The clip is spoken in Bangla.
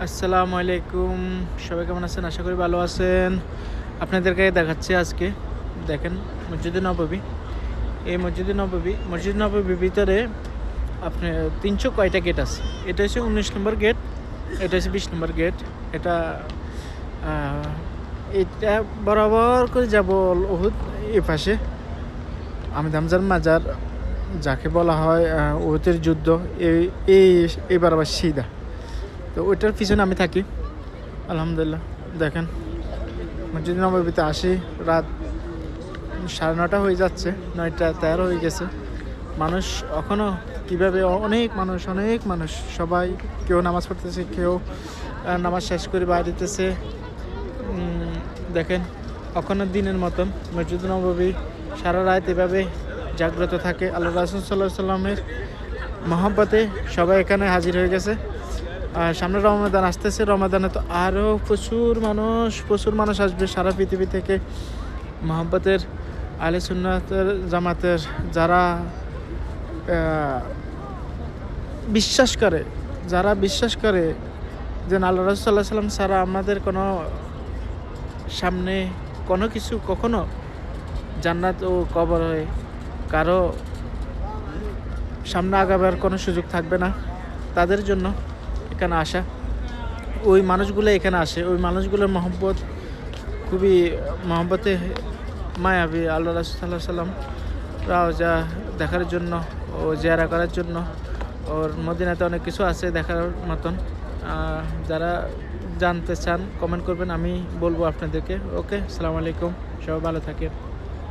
আসসালামু আলাইকুম। সবাই কেমন আছেন? আশা করি ভালো আছেন। আপনাদেরকে দেখাচ্ছি আজকে। দেখেন মসজিদে নববী। এই মসজিদ নববীর ভিতরে আপনার ৩০০ কয়টা গেট আছে। এটা হচ্ছে ১৯ নম্বর গেট, এটা হচ্ছে ২০ নম্বর গেট। এটা আহ, এটা বরাবর করে যাব উহুদ এই পাশে আহমেদ হামজার মাজার, যাকে বলা হয় উহুদের যুদ্ধ। এই এই এবার আবার সিদা, তো ওইটার পিছনে আমি থাকি। আলহামদুলিল্লাহ দেখেন মসজিদ নববীতে আসি, রাত 9:30 হয়ে যাচ্ছে, 9:13 হয়ে গেছে। মানুষ এখনও কীভাবে, অনেক মানুষ সবাই, কেউ নামাজ পড়তেছে, কেউ নামাজ শেষ করে বাইরেতেছে। দেখেন এখনও দিনের মতন মসজিদ নববী সারা রাত এভাবে জাগ্রত থাকে। আল্লাহ রাসূল সাল্লাল্লাহু আলাইহি সাল্লামের মহব্বতে সবাই এখানে হাজির হয়ে গেছে। সামনে রমাদান আসতেছে, রমাদানে তো আরও প্রচুর মানুষ আসবে সারা পৃথিবী থেকে। মহব্বতের আহলে সুন্নাতের জামাতের যারা বিশ্বাস করে যে আল্লাহ রাসূল সাল্লাল্লাহু আলাইহি সাল্লাম ছাড়া আমাদের কোনো সামনে কোনো কিছু কখনো জান্নাত ও কবরে কারো সামনে আগাবার কোনো সুযোগ থাকবে না, তাদের জন্য এখানে আসা। ওই মানুষগুলো এখানে আসে, ওই মানুষগুলোর খুবই মহব্বতে মায়াবী। আল্লাহ রাসূল সাল্লাল্লাহু আলাইহি সাল্লাম যা দেখার জন্য ও জিয়ারা করার জন্য। ওর মদিনাতে অনেক কিছু আছে দেখার মতন। যারা জানতে চান কমেন্ট করবেন, আমি বলবো আপনাদেরকে। ওকে, আসসালামু আলাইকুম, সবাই ভালো থাকেন।